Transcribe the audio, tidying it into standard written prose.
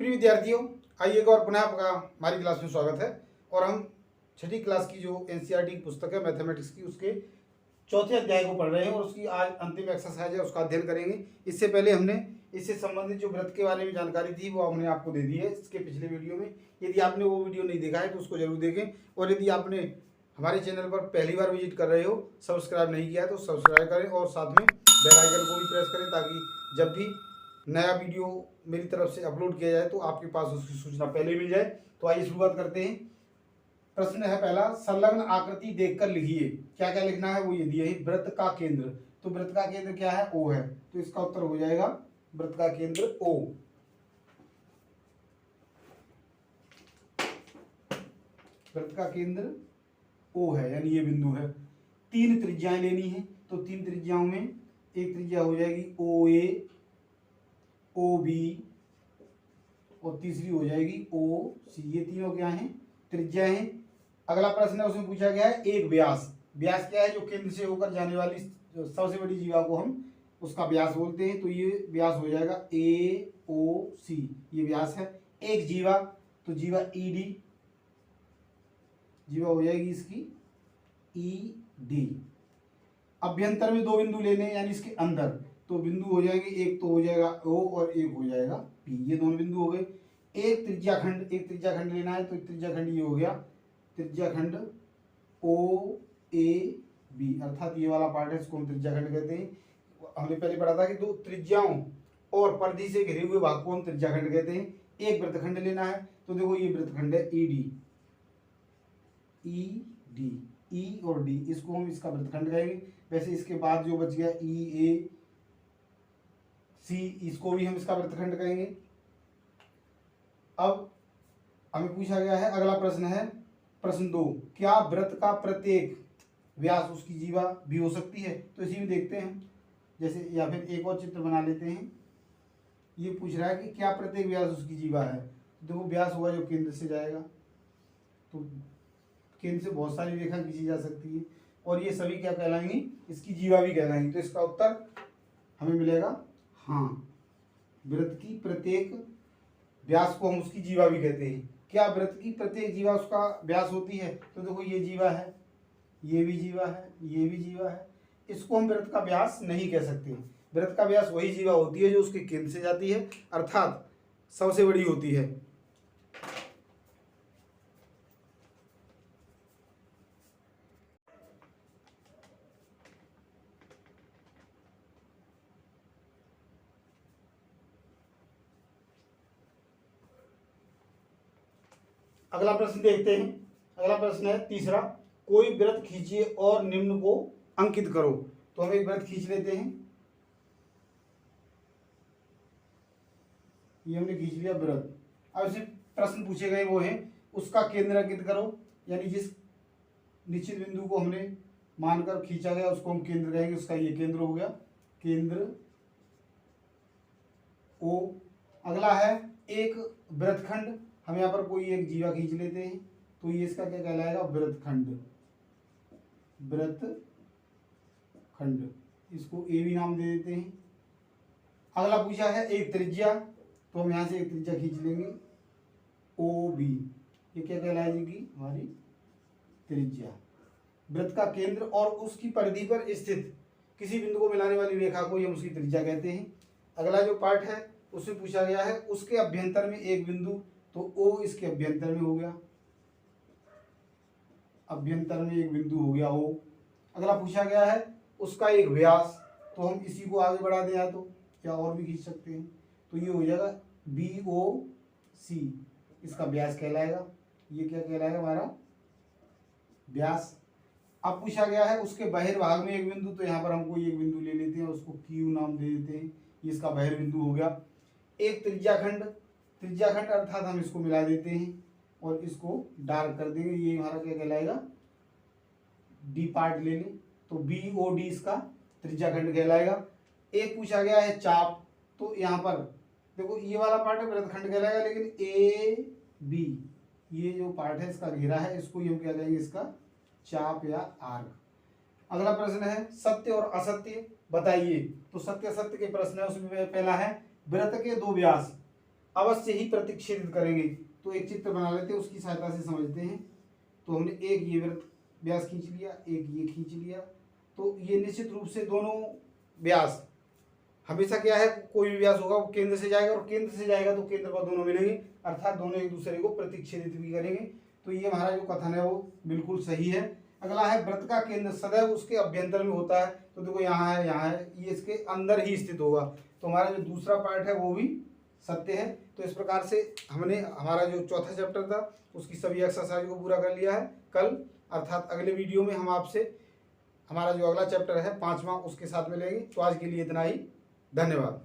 प्रिय विद्यार्थियों, आइए एक और पुनः आपका हमारी क्लास में स्वागत है। और हम छठी क्लास की जो एनसीईआरटी की पुस्तक है मैथमेटिक्स की, उसके चौथे अध्याय को पढ़ रहे हैं और उसकी आज अंतिम एक्सरसाइज है, उसका अध्ययन करेंगे। इससे पहले हमने इससे संबंधित जो व्रत के बारे में जानकारी थी वो हमने आपको दे दी है इसके पिछले वीडियो में। यदि आपने वो वीडियो नहीं देखा है तो उसको जरूर देखें, और यदि आपने हमारे चैनल पर पहली बार विजिट कर रहे हो, सब्सक्राइब नहीं किया है तो सब्सक्राइब करें और साथ में बेल आइकन को भी प्रेस करें, ताकि जब भी नया वीडियो मेरी तरफ से अपलोड किया जाए तो आपके पास उसकी सूचना पहले मिल जाए। तो आइए शुरुआत करते हैं। प्रश्न है पहला, संलग्न आकृति देखकर लिखिए। क्या क्या लिखना है वो ये दिए है। वृत्त का केंद्र, तो वृत्त का केंद्र क्या है? ओ है, तो इसका उत्तर हो जाएगा वृत्त का केंद्र ओ। वृत्त का केंद्र ओ है, यानी ये बिंदु है। 3 त्रिज्याएं लेनी है, तो 3 त्रिज्याओं में एक त्रिज्या हो जाएगी ओ ए, ओ बी और तीसरी हो जाएगी ओ सी। ये तीनों क्या हैं? त्रिज्या हैं। अगला प्रश्न है, उसमें पूछा गया है एक व्यास। व्यास क्या है? जो केंद्र से होकर जाने वाली सबसे बड़ी जीवा को हम उसका व्यास बोलते हैं। तो ये व्यास हो जाएगा ए ओ सी, ये व्यास है। एक जीवा, तो जीवा ई डी, जीवा हो जाएगी इसकी ई डी। अभ्यंतर में 2 बिंदु लेने, यानी इसके अंदर, तो बिंदु हो जाएंगे, एक तो हो जाएगा ओ और एक हो जाएगा पी। ये दोनों बिंदु हो गए। एक त्रिज्याखंड लेना है, तो एक त्रिज्याखंड ये हो गया त्रिज्याखंड ओ ए बी, अर्थात ये वाला पार्ट है, इसको हम त्रिज्याखंड कहते हैं। हमने पहले पढ़ा था कि 2 त्रिज्याओं और परिधि से घिरे हुए भाग को हम त्रिज्याखंड कहते हैं। एक वृत्तखंड लेना है, तो देखो ये वृत्तखंड है ई डी, ई डी, ई और डी, इसको हम इसका वृत्तखंड कहेंगे। वैसे इसके बाद जो बच गया ई ए सी, इसको भी हम इसका वृत्तखंड कहेंगे। अब हमें पूछा गया है, अगला प्रश्न है प्रश्न 2, क्या वृत्त का प्रत्येक व्यास उसकी जीवा भी हो सकती है? तो इसी में देखते हैं, जैसे या फिर एक और चित्र बना लेते हैं। ये पूछ रहा है कि क्या प्रत्येक व्यास उसकी जीवा है। देखो व्यास हुआ जो केंद्र से जाएगा, तो केंद्र से बहुत सारी रेखा खींची जा सकती है और ये सभी क्या कहलाएंगी? इसकी जीवा भी कहलाएंगी। तो इसका उत्तर हमें मिलेगा हाँ, वृत्त की प्रत्येक व्यास को हम उसकी जीवा भी कहते हैं। क्या वृत्त की प्रत्येक जीवा उसका व्यास होती है? तो देखो ये जीवा है, ये भी जीवा है, ये भी जीवा है, इसको हम वृत्त का व्यास नहीं कह सकते। वृत्त का व्यास वही जीवा होती है जो उसके केंद्र से जाती है, अर्थात सबसे बड़ी होती है। अगला प्रश्न देखते हैं। अगला प्रश्न है तीसरा, कोई वृत्त खींचिए और निम्न को अंकित करो। तो हम एक वृत्त खींच लेते हैं, ये हमने खींच लिया वृत्त। अब इसे प्रश्न पूछे गए वो है उसका केंद्र अंकित करो, यानी जिस निश्चित बिंदु को हमने मानकर खींचा गया उसको हम केंद्र कहेंगे। उसका ये केंद्र हो गया, केंद्र ओ। अगला है एक वृत्तखंड, हम यहाँ पर कोई एक जीवा खींच लेते हैं, तो ये इसका क्या कहलाएगा? वृत्तखंड, वृत्तखंड, इसको ए भी नाम दे देते हैं। अगला पूछा है एक त्रिज्या, तो हम यहाँ से एक त्रिज्या खींच लेंगे ओ बी, ये क्या कहलाएगी? हमारी त्रिज्या। वृत्त का केंद्र और उसकी परिधि पर स्थित किसी बिंदु को मिलाने वाली रेखा को हम उसकी त्रिज्या कहते हैं। अगला जो पार्ट है उसमें पूछा गया है उसके अभ्यंतर में एक बिंदु, तो ओ इसके अभ्यंतर में हो गया, अभ्यंतर में एक बिंदु हो गया ओ। अगला पूछा गया है उसका एक व्यास, तो हम इसी को आगे बढ़ा दें या तो या और भी खींच सकते हैं, तो ये हो जाएगा बी ओ सी, इसका व्यास कहलाएगा। ये क्या कहलाएगा? हमारा व्यास। अब पूछा गया है उसके बहिर्भाग में एक बिंदु, तो यहाँ पर हम कोई एक बिंदु ले लेते हैं, उसको क्यू नाम दे देते हैं, ये इसका बहिर्बिंदु हो गया। एक त्रिज्याखंड, त्रिज्याखंड अर्थात हम इसको मिला देते हैं और इसको डार्क कर देंगे, ये हमारा क्या कहलाएगा? डी पार्ट ले लें, तो बी ओ डी इसका त्रिज्याखंड कहलाएगा। एक पूछा गया है चाप, तो यहाँ पर देखो ये वाला पार्ट है वृत्तखंड कहलाएगा, लेकिन ए बी ये जो पार्ट है इसका घेरा है, इसको हम क्या कहेंगे? इसका चाप या आर्क। अगला प्रश्न है सत्य और असत्य बताइए। तो सत्य असत्य के प्रश्न है, उसमें पहला है वृत्त के 2 व्यास अवश्य ही प्रतिच्छेदित करेंगे। तो एक चित्र बना लेते हैं, उसकी सहायता से समझते हैं। तो हमने एक ये वृत्त व्यास खींच लिया, एक ये खींच लिया। तो ये निश्चित रूप से दोनों व्यास हमेशा क्या है, कोई भी व्यास होगा वो केंद्र से जाएगा, और केंद्र से जाएगा तो केंद्र पर दोनों मिलेंगे, अर्थात दोनों एक दूसरे को प्रतिच्छेदित भी करेंगे। तो ये हमारा जो कथन है वो बिल्कुल सही है। अगला है वृत्त का केंद्र सदैव उसके अभ्यंतर में होता है। तो देखो यहाँ है, यहाँ है, ये इसके अंदर ही स्थित होगा। तो हमारा जो दूसरा पार्ट है वो भी सत्य है। तो इस प्रकार से हमने हमारा जो चौथा चैप्टर था उसकी सभी एक्सरसाइज को पूरा कर लिया है। कल अर्थात अगले वीडियो में हम आपसे हमारा जो अगला चैप्टर है 5वां उसके साथ मिलेंगे। तो आज के लिए इतना ही, धन्यवाद।